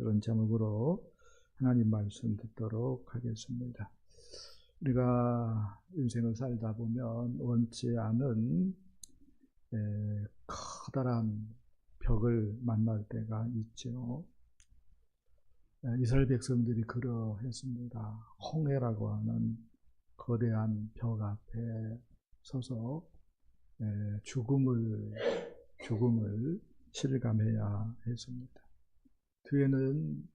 그런 제목으로 하나님 말씀 듣도록 하겠습니다. 우리가 인생을 살다 보면 원치 않은 커다란 벽을 만날 때가 있죠. 이스라엘 백성들이 그러했습니다. 홍해라고 하는 거대한 벽 앞에 서서 죽음을 실감해야 했습니다. 뒤에는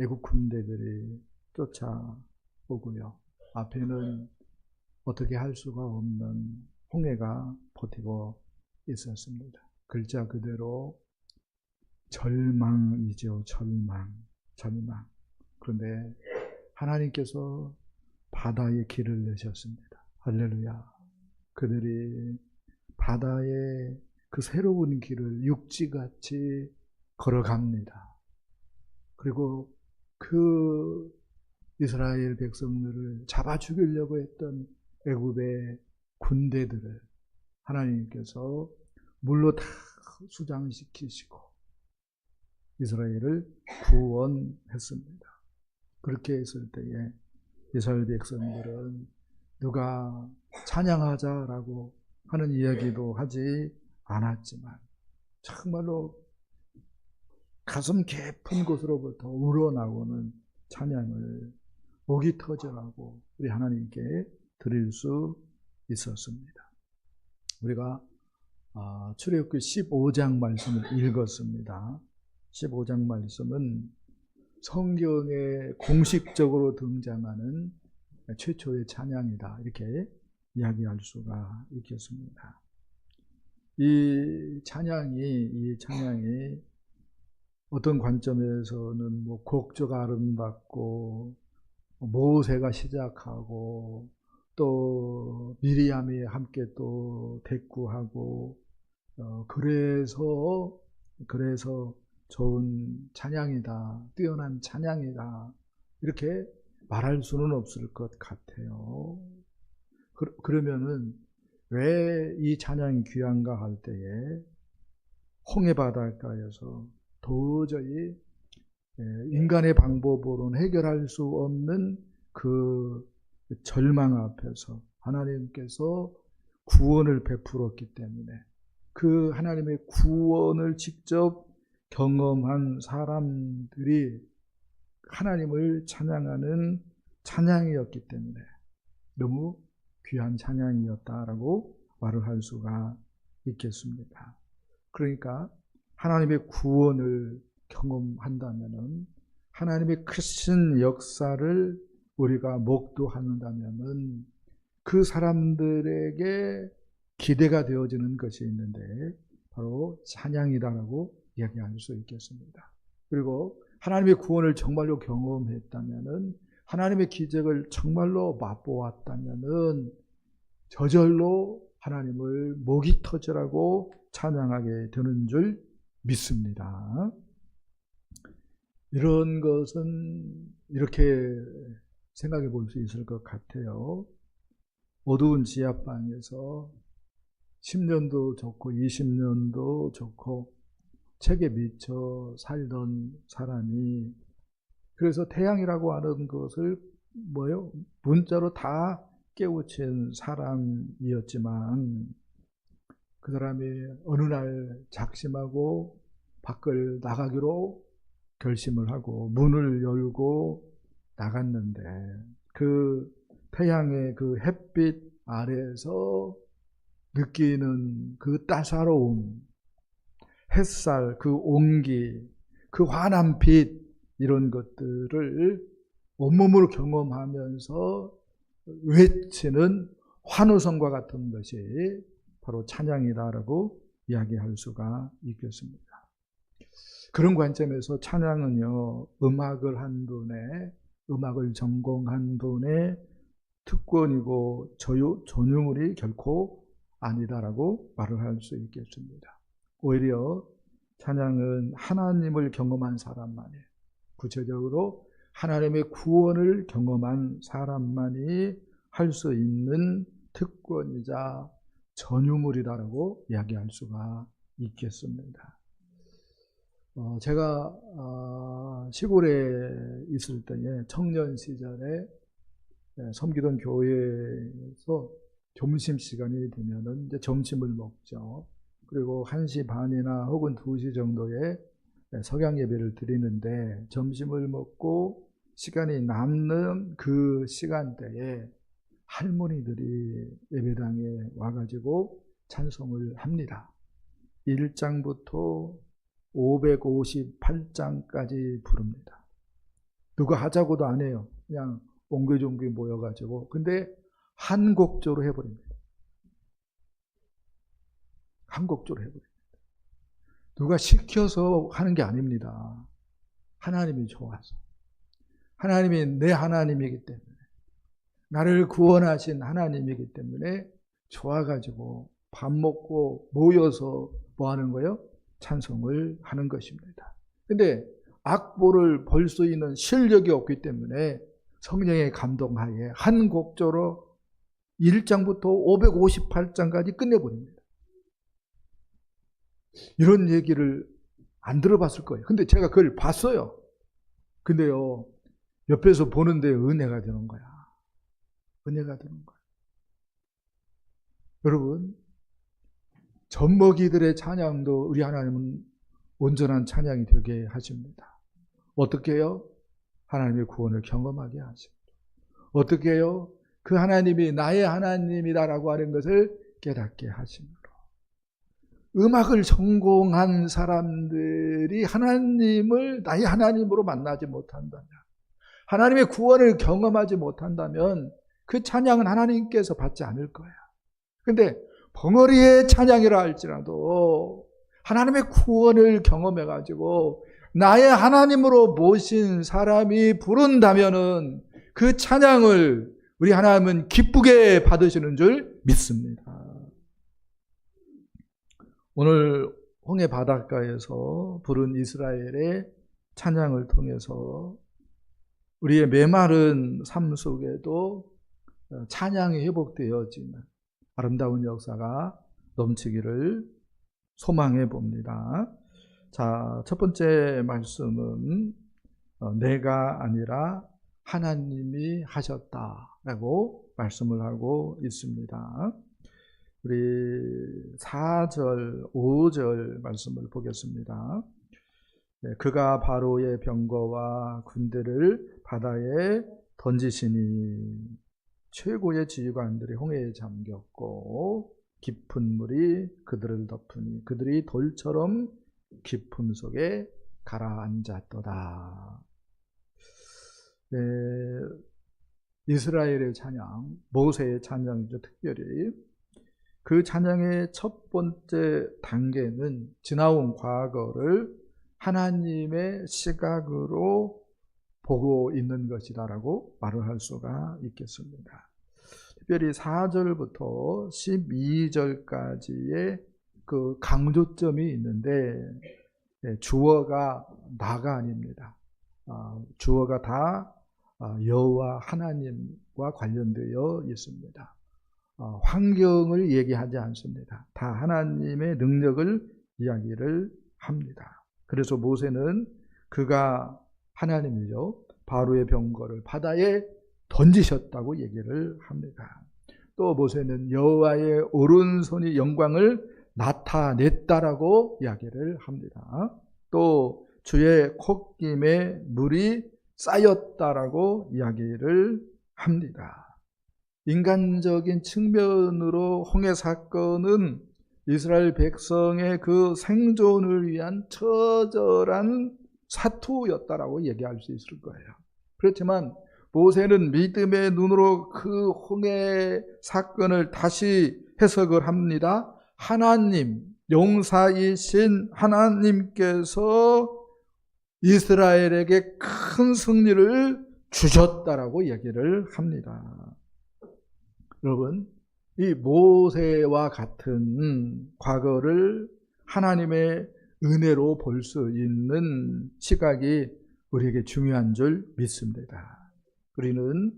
애국 군대들이 쫓아오고요. 앞에는 어떻게 할 수가 없는 홍해가 버티고 있었습니다. 글자 그대로 절망이죠. 절망. 그런데 하나님께서 바다에 길을 내셨습니다. 할렐루야. 그들이 바다에 그 새로운 길을 육지같이 걸어갑니다. 그리고 그 이스라엘 백성들을 잡아 죽이려고 했던 애굽의 군대들을 하나님께서 물로 다 수장시키시고 이스라엘을 구원했습니다. 그렇게 했을 때에 이스라엘 백성들은 누가 찬양하자라고 하는 이야기도 하지 않았지만 정말로 가슴 깊은 곳으로부터 우러나오는 찬양을 목이 터져라고 우리 하나님께 드릴 수 있었습니다. 우리가 출애굽기 15장 말씀을 읽었습니다. 15장 말씀은 성경에 공식적으로 등장하는 최초의 찬양이다, 이렇게 이야기할 수가 있겠습니다. 이 찬양이 어떤 관점에서는 곡조가 아름답고 모세가 시작하고 또 미리암이 함께 또 대꾸하고 그래서 좋은 찬양이다, 뛰어난 찬양이다, 이렇게 말할 수는 없을 것 같아요. 그러면은 왜 이 찬양이 귀한가 할 때에 홍해 바닷가에서 도저히 인간의 방법으로는 해결할 수 없는 그 절망 앞에서 하나님께서 구원을 베풀었기 때문에 그 하나님의 구원을 직접 경험한 사람들이 하나님을 찬양하는 찬양이었기 때문에 너무 귀한 찬양이었다라고 말을 할 수가 있겠습니다. 그러니까 하나님의 구원을 경험한다면은, 하나님의 크신 역사를 우리가 목도한다면은 그 사람들에게 기대가 되어지는 것이 있는데 바로 찬양이다라고 이야기할 수 있겠습니다. 그리고 하나님의 구원을 정말로 경험했다면은, 하나님의 기적을 정말로 맛보았다면은 저절로 하나님을 목이 터지라고 찬양하게 되는 줄 믿습니다. 이런 것은 이렇게 생각해 볼 수 있을 것 같아요. 어두운 지하방에서 10년도 좋고 20년도 좋고 책에 미쳐 살던 사람이, 그래서 태양이라고 하는 것을 문자로 다 깨우친 사람이었지만 그 사람이 어느 날 작심하고 밖을 나가기로 결심을 하고 문을 열고 나갔는데 그 태양의 그 햇빛 아래에서 느끼는 그 따사로움, 햇살, 그 온기, 그 환한 빛, 이런 것들을 온몸으로 경험하면서 외치는 환호성과 같은 것이 바로 찬양이다라고 이야기할 수가 있겠습니다. 그런 관점에서 찬양은요, 음악을 전공한 분의 특권이고 전유물이 결코 아니다라고 말을 할 수 있겠습니다. 오히려 찬양은 하나님을 경험한 사람만이, 구체적으로 하나님의 구원을 경험한 사람만이 할 수 있는 특권이자 전유물이다라고 이야기할 수가 있겠습니다. 제가 시골에 있을 때에 청년 시절에 섬기던 교회에서 점심시간이 되면은 이제 점심을 먹죠. 그리고 1시 반이나 혹은 2시 정도에 석양 예배를 드리는데, 점심을 먹고 시간이 남는 그 시간대에 할머니들이 예배당에 와가지고 찬송을 합니다. 1장부터 558장까지 부릅니다. 누가 하자고도 안 해요. 그냥 옹기종기 모여가지고. 근데 한 곡조로 해버립니다. 한 곡조로 해버립니다. 누가 시켜서 하는 게 아닙니다. 하나님이 좋아서. 하나님이 내 하나님이기 때문에, 나를 구원하신 하나님이기 때문에 좋아가지고 밥 먹고 모여서 뭐 하는 거예요? 찬송을 하는 것입니다. 근데 악보를 볼 수 있는 실력이 없기 때문에 성령의 감동하에 한 곡조로 1장부터 558장까지 끝내버립니다. 이런 얘기를 안 들어봤을 거예요. 근데 제가 그걸 봤어요. 근데요, 옆에서 보는데 은혜가 되는 거야. 은혜가 되는 거야. 여러분, 젖먹이들의 찬양도 우리 하나님은 온전한 찬양이 되게 하십니다. 어떻게 해요? 하나님의 구원을 경험하게 하십니다. 어떻게 해요? 그 하나님이 나의 하나님이다라고 하는 것을 깨닫게 하십니다. 음악을 전공한 사람들이 하나님을 나의 하나님으로 만나지 못한다면, 하나님의 구원을 경험하지 못한다면 그 찬양은 하나님께서 받지 않을 거예요. 근데 벙어리의 찬양이라 할지라도 하나님의 구원을 경험해가지고 나의 하나님으로 모신 사람이 부른다면은 그 찬양을 우리 하나님은 기쁘게 받으시는 줄 믿습니다. 오늘 홍해 바닷가에서 부른 이스라엘의 찬양을 통해서 우리의 메마른 삶 속에도 찬양이 회복되어지는 아름다운 역사가 넘치기를 소망해 봅니다. 자, 첫 번째 말씀은 내가 아니라 하나님이 하셨다라고 말씀을 하고 있습니다. 우리 4절, 5절 말씀을 보겠습니다. 그가 바로의 병거와 군대를 바다에 던지시니 최고의 지휘관들이 홍해에 잠겼고 깊은 물이 그들을 덮으니 그들이 돌처럼 깊음 속에 가라앉았도다. 이스라엘의 찬양, 모세의 찬양이죠. 특별히 그 찬양의 첫 번째 단계는 지나온 과거를 하나님의 시각으로 보고 있는 것이다라고 말을 할 수가 있겠습니다. 특별히 4절부터 12절까지의 그 강조점이 있는데, 주어가 나가 아닙니다. 주어가 다 여호와 하나님과 관련되어 있습니다. 환경을 얘기하지 않습니다. 다 하나님의 능력을 이야기를 합니다. 그래서 모세는 그가 하나님이죠. 바로의 병거를 바다에 던지셨다고 얘기를 합니다. 또 모세는 여호와의 오른손이 영광을 나타냈다라고 이야기를 합니다. 또 주의 콧김에 물이 쌓였다라고 이야기를 합니다. 인간적인 측면으로 홍해 사건은 이스라엘 백성의 그 생존을 위한 처절한 사투였다라고 얘기할 수 있을 거예요. 그렇지만 모세는 믿음의 눈으로 그 홍해 사건을 다시 해석을 합니다. 하나님, 용사이신 하나님께서 이스라엘에게 큰 승리를 주셨다라고 얘기를 합니다. 여러분, 이 모세와 같은 과거를 하나님의 은혜로 볼 수 있는 시각이 우리에게 중요한 줄 믿습니다. 우리는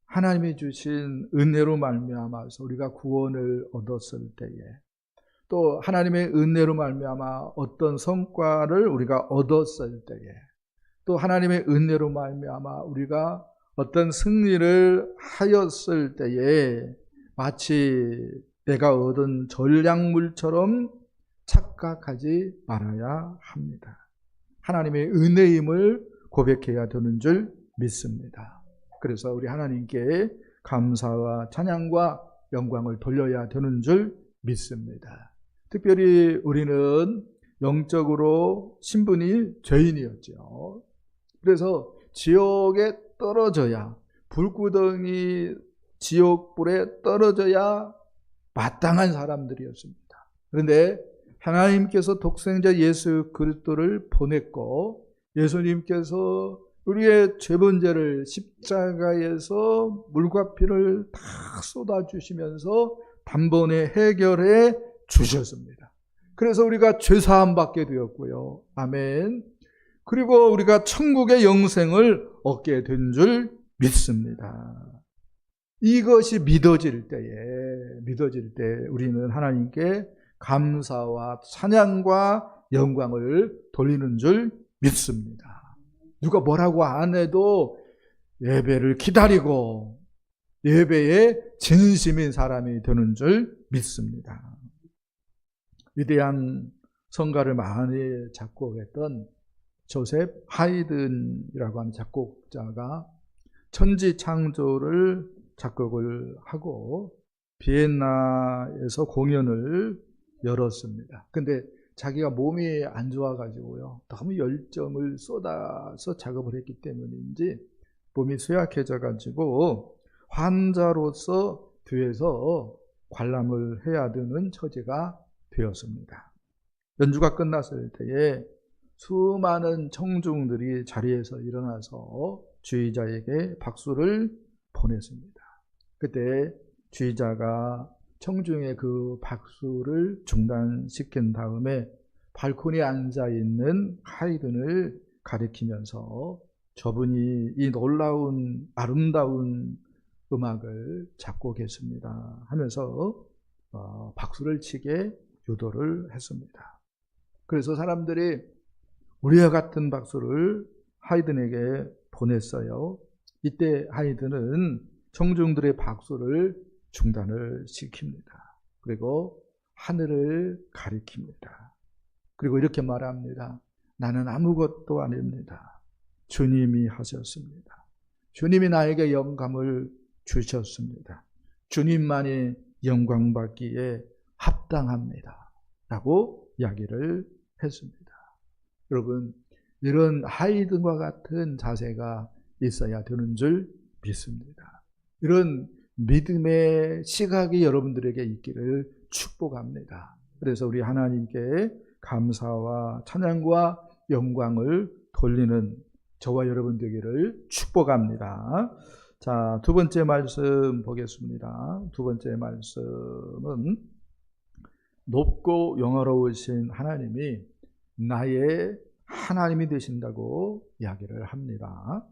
하나님이 주신 은혜로 말미암아서 우리가 구원을 얻었을 때에, 또 하나님의 은혜로 말미암아 어떤 성과를 우리가 얻었을 때에, 또 하나님의 은혜로 말미암아 우리가 어떤 승리를 하였을 때에 마치 내가 얻은 전략물처럼 착각하지 말아야 합니다. 하나님의 은혜임을 고백해야 되는 줄 믿습니다. 그래서 우리 하나님께 감사와 찬양과 영광을 돌려야 되는 줄 믿습니다. 특별히 우리는 영적으로 신분이 죄인이었죠. 그래서 지옥에 떨어져야, 불구덩이 지옥불에 떨어져야 마땅한 사람들이었습니다. 그런데 하나님께서 독생자 예수 그리스도를 보냈고, 예수님께서 우리의 죄번제를 십자가에서 물과 피를 다 쏟아주시면서 단번에 해결해 주셨습니다. 그래서 우리가 죄사함 받게 되었고요. 아멘. 그리고 우리가 천국의 영생을 얻게 된 줄 믿습니다. 이것이 믿어질 때 우리는 하나님께 감사와 찬양과 영광을 돌리는 줄 믿습니다. 누가 뭐라고 안 해도 예배를 기다리고 예배에 진심인 사람이 되는 줄 믿습니다. 위대한 성가를 많이 작곡했던 조셉 하이든이라고 하는 작곡자가 천지창조를 작곡을 하고 비엔나에서 공연을 열었습니다. 근데 자기가 몸이 안 좋아가지고요, 너무 열정을 쏟아서 작업을 했기 때문인지 몸이 쇠약해져가지고 환자로서 뒤에서 관람을 해야 되는 처지가 되었습니다. 연주가 끝났을 때에 수많은 청중들이 자리에서 일어나서 주의자에게 박수를 보냈습니다. 그때 주의자가 청중의 그 박수를 중단시킨 다음에 발코니에 앉아있는 하이든을 가리키면서 저분이 이 놀라운 아름다운 음악을 작곡했습니다 하면서 박수를 치게 유도를 했습니다. 그래서 사람들이 우리와 같은 박수를 하이든에게 보냈어요. 이때 하이든은 청중들의 박수를 중단을 시킵니다. 그리고 하늘을 가리킵니다. 그리고 이렇게 말합니다. 나는 아무것도 아닙니다. 주님이 하셨습니다. 주님이 나에게 영감을 주셨습니다. 주님만이 영광 받기에 합당합니다. 라고 이야기를 했습니다. 여러분, 이런 하이든과 같은 자세가 있어야 되는 줄 믿습니다. 이런 믿음의 시각이 여러분들에게 있기를 축복합니다. 그래서 우리 하나님께 감사와 찬양과 영광을 돌리는 저와 여러분 되기를 축복합니다. 자, 두 번째 말씀 보겠습니다. 두 번째 말씀은 높고 영화로우신 하나님이 나의 하나님이 되신다고 이야기를 합니다.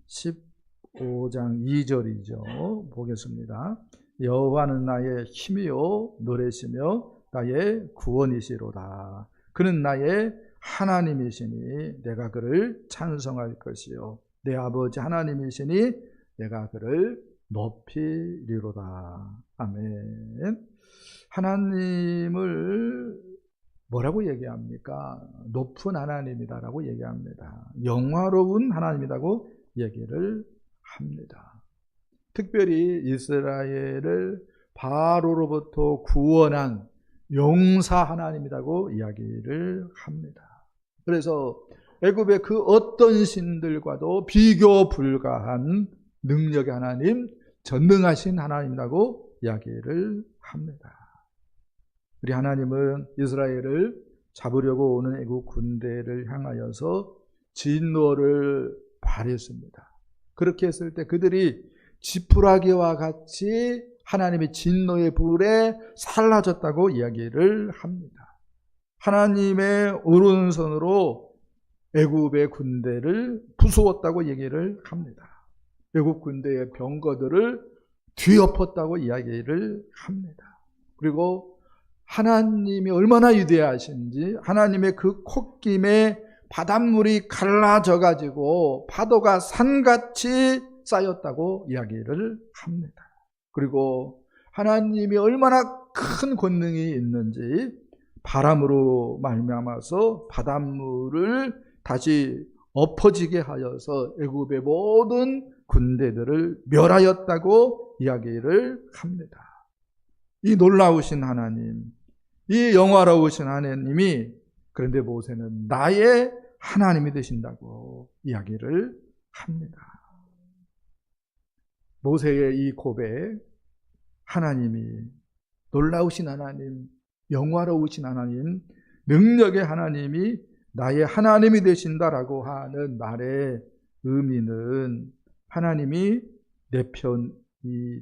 15장 2절이죠. 보겠습니다. 여호와는 나의 힘이요 노래시며 나의 구원이시로다. 그는 나의 하나님이시니 내가 그를 찬송할 것이요 내 아버지 하나님이시니 내가 그를 높이리로다. 아멘. 하나님을 뭐라고 얘기합니까? 높은 하나님이다라고 얘기합니다. 영화로운 하나님이라고 얘기를 합니다. 특별히 이스라엘을 바로로부터 구원한 용사 하나님이라고 이야기를 합니다. 그래서 애굽의 그 어떤 신들과도 비교 불가한 능력의 하나님, 전능하신 하나님이라고 이야기를 합니다. 우리 하나님은 이스라엘을 잡으려고 오는 애국 군대를 향하여서 진노를 발했습니다. 그렇게 했을 때 그들이 지푸라기와 같이 하나님의 진노의 불에 살라졌다고 이야기를 합니다. 하나님의 오른손으로 애굽의 군대를 부수었다고 얘기를 합니다. 애굽 군대의 병거들을 뒤엎었다고 이야기를 합니다. 그리고 하나님이 얼마나 위대하신지 하나님의 그 콧김에 바닷물이 갈라져 가지고 파도가 산같이 쌓였다고 이야기를 합니다. 그리고 하나님이 얼마나 큰 권능이 있는지 바람으로 말미암아서 바닷물을 다시 엎어지게 하여서 애굽의 모든 군대들을 멸하였다고 이야기를 합니다. 이 놀라우신 하나님, 이 영화로우신 하나님이 그런데 모세는 나의 하나님이 되신다고 이야기를 합니다. 모세의 이 고백, 하나님이 놀라우신 하나님, 영화로우신 하나님, 능력의 하나님이 나의 하나님이 되신다라고 하는 말의 의미는 하나님이 내 편이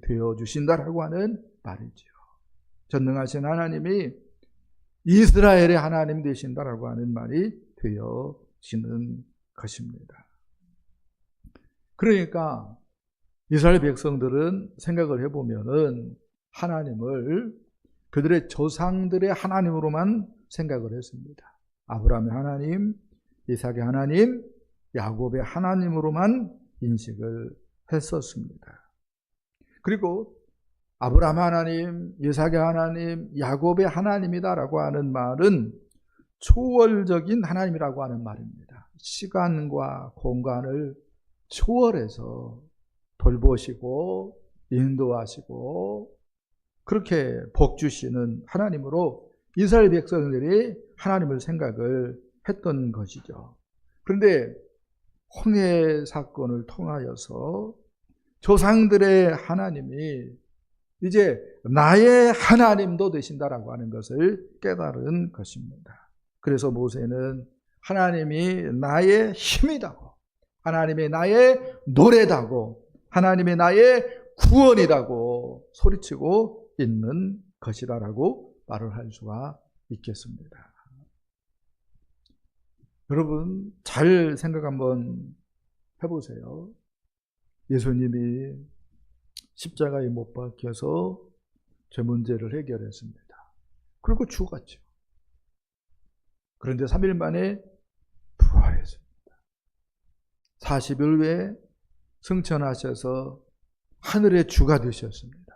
되어주신다라고 하는 말이죠. 전능하신 하나님이 이스라엘의 하나님 되신다라고 하는 말이 되어지는 것입니다. 그러니까 이스라엘 백성들은 생각을 해보면은 하나님을 그들의 조상들의 하나님으로만 생각을 했습니다. 아브라함의 하나님, 이삭의 하나님, 야곱의 하나님으로만 인식을 했었습니다. 그리고 아브라함 하나님, 이삭의 하나님, 야곱의 하나님이다라고 하는 말은 초월적인 하나님이라고 하는 말입니다. 시간과 공간을 초월해서 돌보시고 인도하시고 그렇게 복 주시는 하나님으로 이스라엘 백성들이 하나님을 생각을 했던 것이죠. 그런데 홍해 사건을 통하여서 조상들의 하나님이 이제 나의 하나님도 되신다라고 하는 것을 깨달은 것입니다. 그래서 모세는 하나님이 나의 힘이다고, 하나님이 나의 노래다고, 하나님이 나의 구원이라고 소리치고 있는 것이다라고 말을 할 수가 있겠습니다. 여러분 잘 생각 한번 해보세요. 예수님이 십자가에 못 박혀서 죄 문제를 해결했습니다. 그리고 죽었죠. 그런데 3일 만에 부활했습니다. 40일 후에 승천하셔서 하늘의 주가 되셨습니다.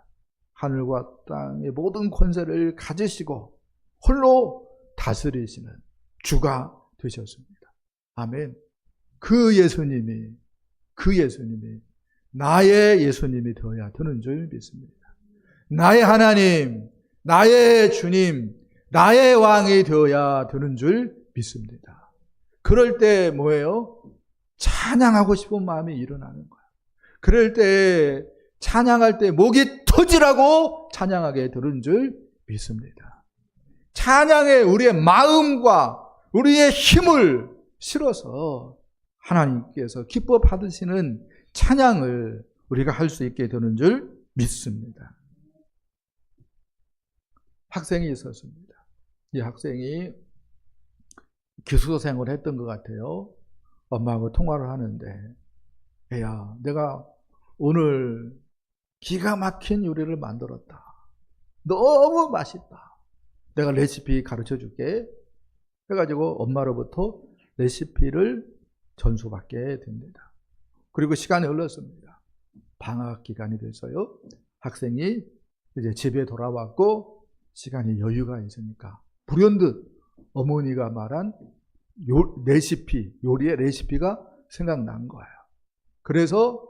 하늘과 땅의 모든 권세를 가지시고 홀로 다스리시는 주가 되셨습니다. 아멘. 그 예수님이 나의 예수님이 되어야 되는 줄 믿습니다. 나의 하나님, 나의 주님, 나의 왕이 되어야 되는 줄 믿습니다. 그럴 때 뭐예요? 찬양하고 싶은 마음이 일어나는 거예요. 그럴 때 찬양할 때 목이 터지라고 찬양하게 되는 줄 믿습니다. 찬양에 우리의 마음과 우리의 힘을 실어서 하나님께서 기뻐 받으시는 찬양을 우리가 할 수 있게 되는 줄 믿습니다. 학생이 있었습니다. 이 학생이 기숙사생활을 했던 것 같아요. 엄마하고 통화를 하는데, 애야, 내가 오늘 기가 막힌 요리를 만들었다. 너무 맛있다. 내가 레시피 가르쳐 줄게. 해가지고 엄마로부터 레시피를 전수받게 됩니다. 그리고 시간이 흘렀습니다. 방학 기간이 돼서요. 학생이 이제 집에 돌아왔고 시간이 여유가 있으니까 불현듯 어머니가 말한 요리의 레시피가 생각난 거예요. 그래서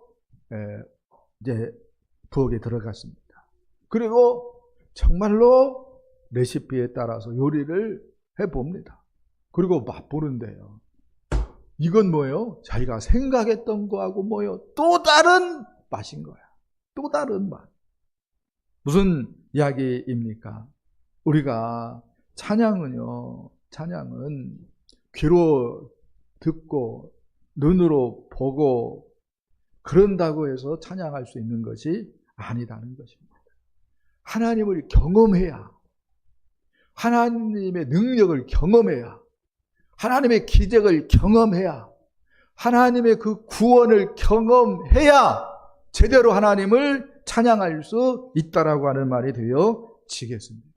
이제 부엌에 들어갔습니다. 그리고 정말로 레시피에 따라서 요리를 해봅니다. 그리고 맛보는데요. 이건 뭐예요? 자기가 생각했던 거하고 뭐예요? 또 다른 맛인 거야. 또 다른 맛. 무슨 이야기입니까? 우리가 찬양은 귀로 듣고 눈으로 보고 그런다고 해서 찬양할 수 있는 것이 아니라는 것입니다. 하나님을 경험해야, 하나님의 능력을 경험해야, 하나님의 기적을 경험해야, 하나님의 그 구원을 경험해야 제대로 하나님을 찬양할 수 있다라고 하는 말이 되어지겠습니다.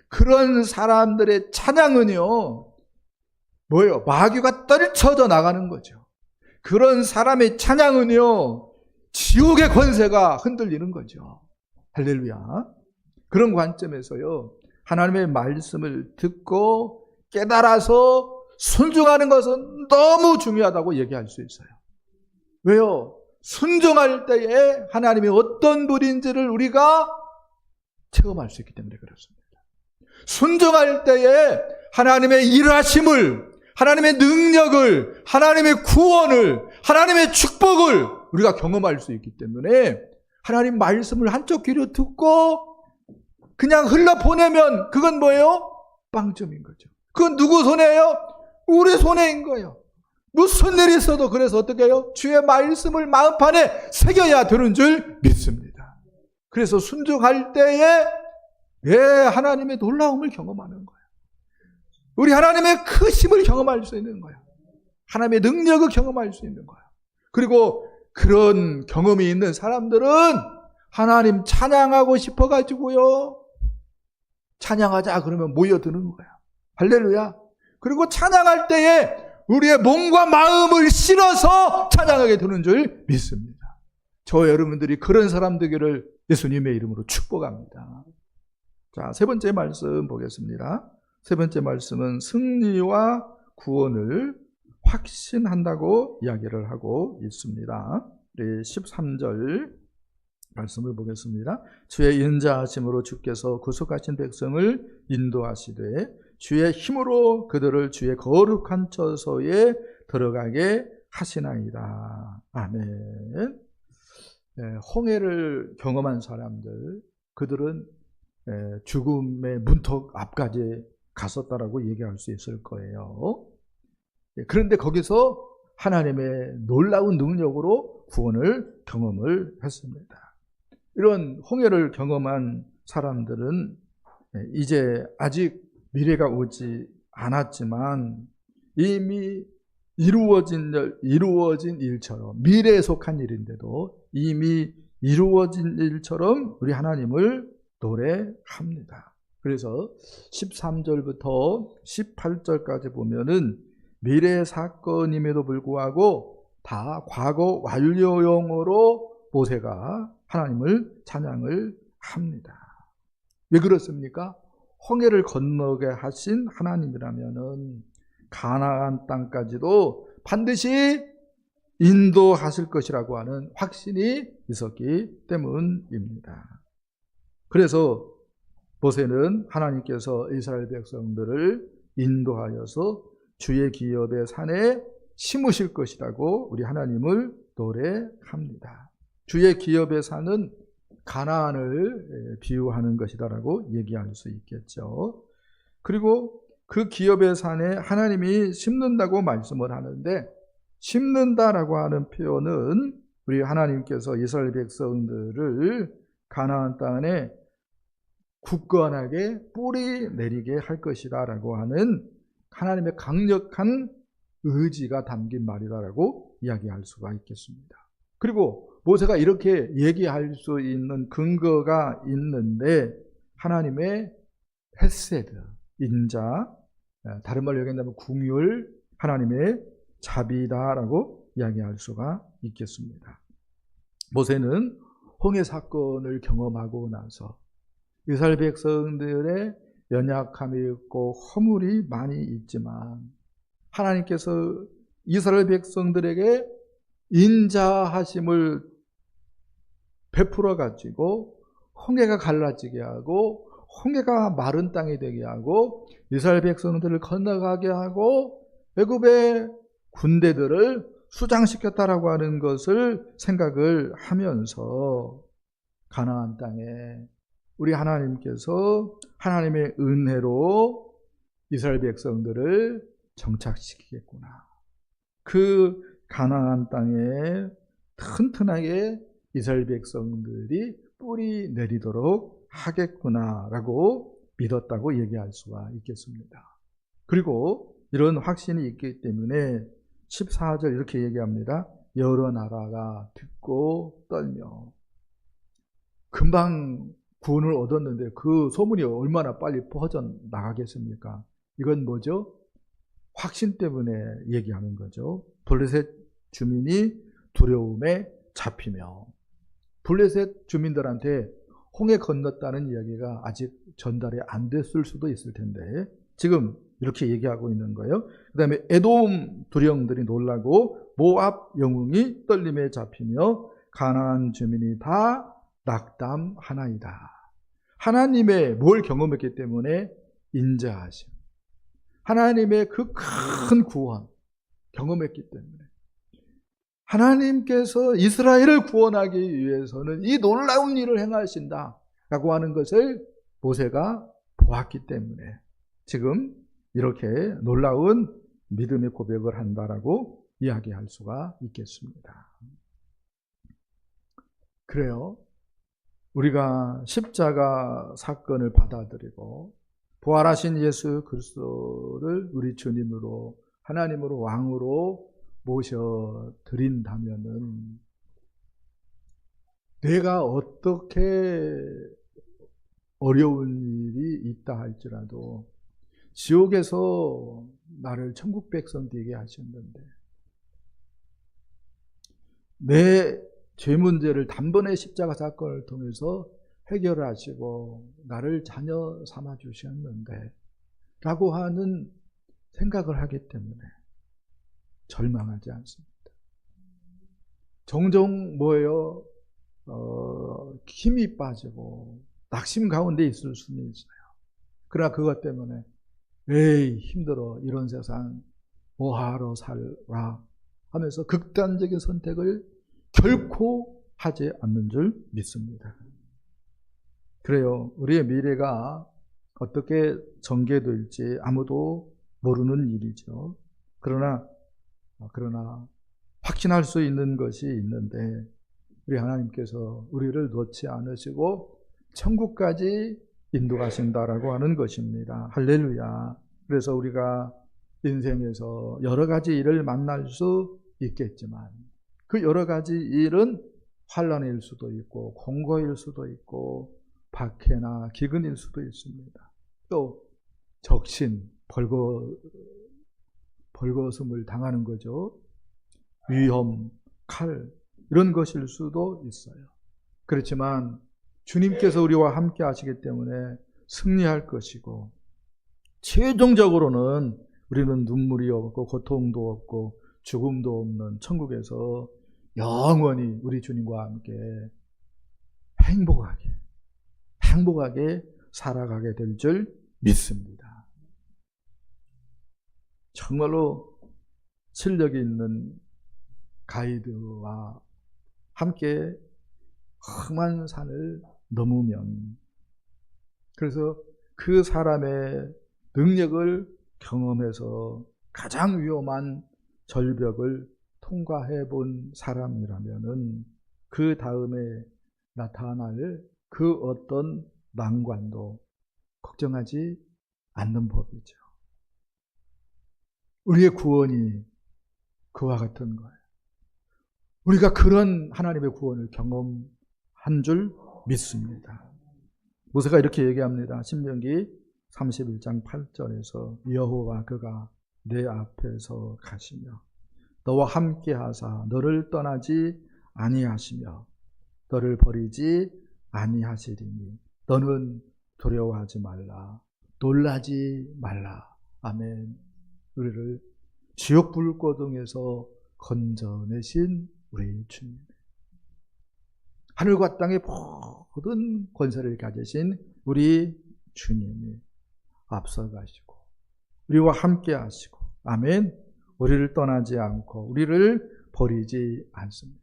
그런 사람들의 찬양은요, 뭐예요? 마귀가 떨쳐져 나가는 거죠. 그런 사람의 찬양은요, 지옥의 권세가 흔들리는 거죠. 할렐루야. 그런 관점에서요, 하나님의 말씀을 듣고 깨달아서 순종하는 것은 너무 중요하다고 얘기할 수 있어요. 왜요? 순종할 때에 하나님이 어떤 분인지를 우리가 체험할 수 있기 때문에 그렇습니다. 순종할 때에 하나님의 일하심을, 하나님의 능력을, 하나님의 구원을, 하나님의 축복을 우리가 경험할 수 있기 때문에 하나님 말씀을 한쪽 귀로 듣고 그냥 흘러보내면 그건 뭐예요? 빵점인 거죠. 그건 누구 손에요? 우리 손해인 거예요. 무슨 일이 있어도 그래서 어떻게 해요? 주의 말씀을 마음판에 새겨야 되는 줄 믿습니다. 그래서 순종할 때에 하나님의 놀라움을 경험하는 거예요. 우리 하나님의 크심을 경험할 수 있는 거예요. 하나님의 능력을 경험할 수 있는 거예요. 그리고 그런 경험이 있는 사람들은 하나님 찬양하고 싶어가지고요, 찬양하자 그러면 모여드는 거예요. 할렐루야. 그리고 찬양할 때에 우리의 몸과 마음을 실어서 찬양하게 되는 줄 믿습니다. 저 여러분들이 그런 사람 되기를 예수님의 이름으로 축복합니다. 자, 세 번째 말씀 보겠습니다. 세 번째 말씀은 승리와 구원을 확신한다고 이야기를 하고 있습니다. 우리 13절 말씀을 보겠습니다. 주의 인자하심으로 주께서 구속하신 백성을 인도하시되 주의 힘으로 그들을 주의 거룩한 처소에 들어가게 하시나이다. 아멘. 홍해를 경험한 사람들, 그들은 죽음의 문턱 앞까지 갔었다라고 얘기할 수 있을 거예요. 그런데 거기서 하나님의 놀라운 능력으로 구원을 경험을 했습니다. 이런 홍해를 경험한 사람들은 이제 아직 미래가 오지 않았지만 이미 이루어진 일처럼, 미래에 속한 일인데도 이미 이루어진 일처럼 우리 하나님을 노래합니다. 그래서 13절부터 18절까지 보면은 미래 사건임에도 불구하고 다 과거 완료형으로 모세가 하나님을 찬양을 합니다. 왜 그렇습니까? 홍해를 건너게 하신 하나님이라면은 가나안 땅까지도 반드시 인도하실 것이라고 하는 확신이 있었기 때문입니다. 그래서 모세는 하나님께서 이스라엘 백성들을 인도하여서 주의 기업의 산에 심으실 것이라고 우리 하나님을 노래합니다. 주의 기업의 산은 가나안을 비유하는 것이다라고 얘기할 수 있겠죠. 그리고 그 기업의 산에 하나님이 심는다고 말씀을 하는데, 심는다라고 하는 표현은 우리 하나님께서 이스라엘 백성들을 가나안 땅에 굳건하게 뿌리 내리게 할 것이다 라고 하는 하나님의 강력한 의지가 담긴 말이다라고 이야기할 수가 있겠습니다. 그리고 모세가 이렇게 얘기할 수 있는 근거가 있는데, 하나님의 헤세드, 인자, 다른 말로 얘기한다면 궁율, 하나님의 자비다라고 이야기할 수가 있겠습니다. 모세는 홍해 사건을 경험하고 나서 이스라엘 백성들의 연약함이 있고 허물이 많이 있지만 하나님께서 이스라엘 백성들에게 인자하심을 베풀어 가지고 홍해가 갈라지게 하고 홍해가 마른 땅이 되게 하고 이스라엘 백성들을 건너가게 하고 애굽의 군대들을 수장시켰다라고 하는 것을 생각을 하면서 가나안 땅에 우리 하나님께서 하나님의 은혜로 이스라엘 백성들을 정착시키겠구나. 그 가나안 땅에 튼튼하게 이스라엘 백성들이 뿌리 내리도록 하겠구나라고 믿었다고 얘기할 수가 있겠습니다. 그리고 이런 확신이 있기 때문에 14절 이렇게 얘기합니다. 여러 나라가 듣고 떨며. 금방 구원을 얻었는데 그 소문이 얼마나 빨리 퍼져 나가겠습니까? 이건 뭐죠? 확신 때문에 얘기하는 거죠. 블레셋 주민이 두려움에 잡히며, 블레셋 주민들한테 홍해 건넜다는 이야기가 아직 전달이 안 됐을 수도 있을 텐데 지금 이렇게 얘기하고 있는 거예요. 그 다음에 에돔 두령들이 놀라고 모압 영웅이 떨림에 잡히며 가나안 주민이 다 낙담하나이다. 하나님의 뭘 경험했기 때문에? 인자하심. 하나님의 그 큰 구원 경험했기 때문에. 하나님께서 이스라엘을 구원하기 위해서는 이 놀라운 일을 행하신다 라고 하는 것을 모세가 보았기 때문에 지금 이렇게 놀라운 믿음의 고백을 한다라고 이야기할 수가 있겠습니다. 그래요. 우리가 십자가 사건을 받아들이고 부활하신 예수 그리스도를 우리 주님으로 하나님으로 왕으로 모셔드린다면은 내가 어떻게 어려운 일이 있다 할지라도 지옥에서 나를 천국 백성 되게 하셨는데 내 죄 문제를 단번에 십자가 사건을 통해서 해결하시고 나를 자녀 삼아 주셨는데 라고 하는 생각을 하기 때문에 절망하지 않습니다. 종종 뭐예요? 힘이 빠지고 낙심 가운데 있을 수는 있어요. 그러나 그것 때문에 에이 힘들어 이런 세상 뭐하러 살라 하면서 극단적인 선택을 결코 하지 않는 줄 믿습니다. 그래요. 우리의 미래가 어떻게 전개될지 아무도 모르는 일이죠. 그러나 확신할 수 있는 것이 있는데 우리 하나님께서 우리를 놓지 않으시고 천국까지 인도하신다라고 하는 것입니다. 할렐루야. 그래서 우리가 인생에서 여러 가지 일을 만날 수 있겠지만 그 여러 가지 일은 환난일 수도 있고 공고일 수도 있고 박해나 기근일 수도 있습니다. 또 적신, 벌거슴을 당하는 거죠. 위험, 칼 이런 것일 수도 있어요. 그렇지만 주님께서 우리와 함께 하시기 때문에 승리할 것이고 최종적으로는 우리는 눈물이 없고 고통도 없고 죽음도 없는 천국에서 영원히 우리 주님과 함께 행복하게 살아가게 될 줄 믿습니다. 정말로 실력이 있는 가이드와 함께 험한 산을 넘으면 그래서 그 사람의 능력을 경험해서 가장 위험한 절벽을 통과해 본 사람이라면은 그 다음에 나타날 그 어떤 난관도 걱정하지 않는 법이죠. 우리의 구원이 그와 같은 거예요. 우리가 그런 하나님의 구원을 경험한 줄 믿습니다. 모세가 이렇게 얘기합니다. 신명기 31장 8절에서 여호와 그가 내 앞에서 가시며 너와 함께 하사 너를 떠나지 아니하시며 너를 버리지 아니하시리니 너는 두려워하지 말라 놀라지 말라. 아멘. 우리를 지옥 불고등에서 건져내신 우리 주님, 하늘과 땅의 모든 권세를 가지신 우리 주님이 앞서가시고 우리와 함께 하시고 아멘. 우리를 떠나지 않고 우리를 버리지 않습니다.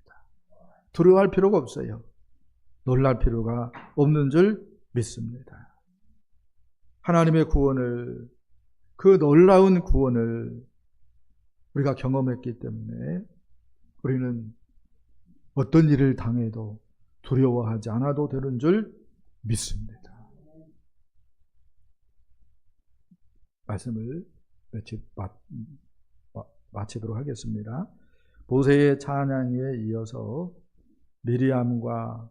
두려워할 필요가 없어요. 놀랄 필요가 없는 줄 믿습니다. 하나님의 구원을, 그 놀라운 구원을 우리가 경험했기 때문에 우리는 어떤 일을 당해도 두려워하지 않아도 되는 줄 믿습니다. 말씀을 마치도록 하겠습니다. 모세의 찬양에 이어서 미리암과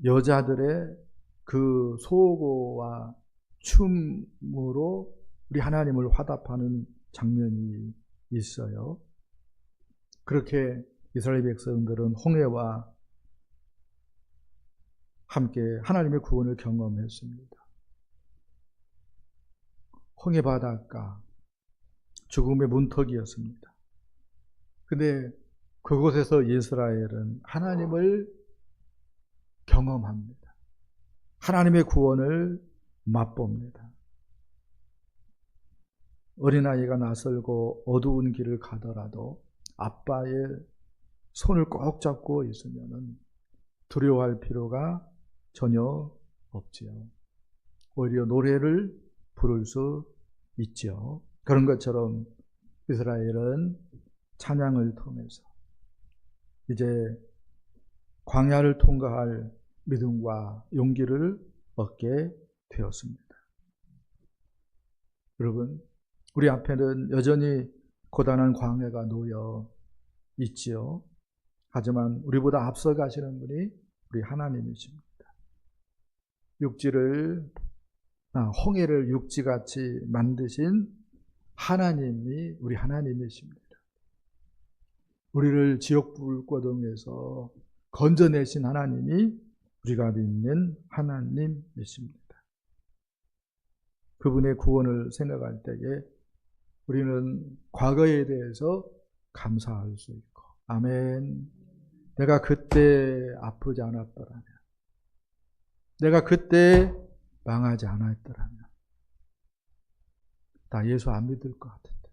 여자들의 그 소고와 춤으로 우리 하나님을 화답하는 장면이 있어요. 그렇게 이스라엘 백성들은 홍해와 함께 하나님의 구원을 경험했습니다. 홍해 바닷가, 죽음의 문턱이었습니다. 근데 그곳에서 이스라엘은 하나님을 경험합니다. 하나님의 구원을 맛봅니다. 어린아이가 낯설고 어두운 길을 가더라도 아빠의 손을 꼭 잡고 있으면 두려워할 필요가 전혀 없지요. 오히려 노래를 부를 수 있죠. 그런 것처럼 이스라엘은 찬양을 통해서 이제 광야를 통과할 믿음과 용기를 얻게 되었습니다. 여러분, 우리 앞에는 여전히 고단한 광야가 놓여 있지요. 하지만 우리보다 앞서 가시는 분이 우리 하나님이십니다. 홍해를 육지같이 만드신 하나님이 우리 하나님이십니다. 우리를 지옥 불고동에서 건져내신 하나님이 우리가 믿는 하나님이십니다. 그분의 구원을 생각할 때에 우리는 과거에 대해서 감사할 수 있고, 아멘. 내가 그때 아프지 않았더라면, 내가 그때 망하지 않았더라면, 나 예수 안 믿을 것 같은데,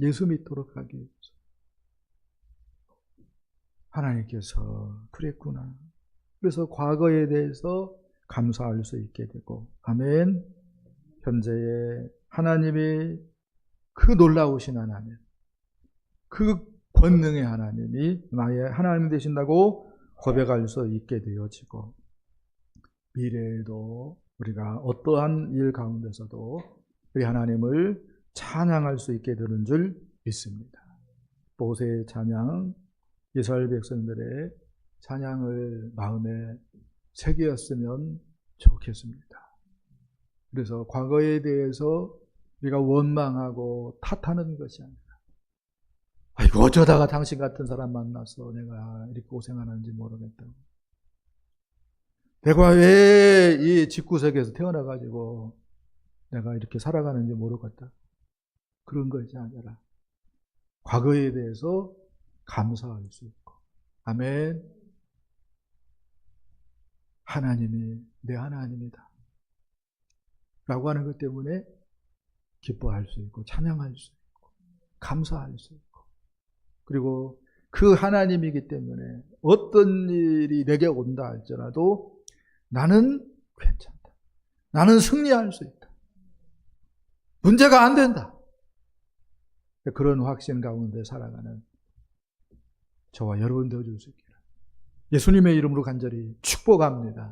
예수 믿도록 하기 위해서 하나님께서 그랬구나. 그래서 과거에 대해서 감사할 수 있게 되고, 아멘. 현재의 하나님이 그 놀라우신 하나님, 그 권능의 하나님이 나의 하나님 되신다고 고백할 수 있게 되어지고, 미래에도 우리가 어떠한 일 가운데서도 우리 하나님을 찬양할 수 있게 되는 줄 믿습니다. 모세의 찬양, 이스라엘 백성들의 찬양을 마음에 새겼으면 좋겠습니다. 그래서 과거에 대해서 우리가 원망하고 탓하는 것이 아니라, 아이고 어쩌다가 당신 같은 사람 만나서 내가 이렇게 고생하는지 모르겠다고, 내가 왜 이 집구석에서 태어나가지고 내가 이렇게 살아가는지 모르겠다, 그런 것이 아니라 과거에 대해서 감사할 수 있고, 아멘. 하나님이 내 하나님이다 라고 하는 것 때문에 기뻐할 수 있고, 찬양할 수 있고, 감사할 수 있고, 그리고 그 하나님이기 때문에 어떤 일이 내게 온다 할지라도 나는 괜찮다, 나는 승리할 수 있다, 문제가 안 된다, 그런 확신 가운데 살아가는 저와 여러분 되어줄 수 있기를 예수님의 이름으로 간절히 축복합니다.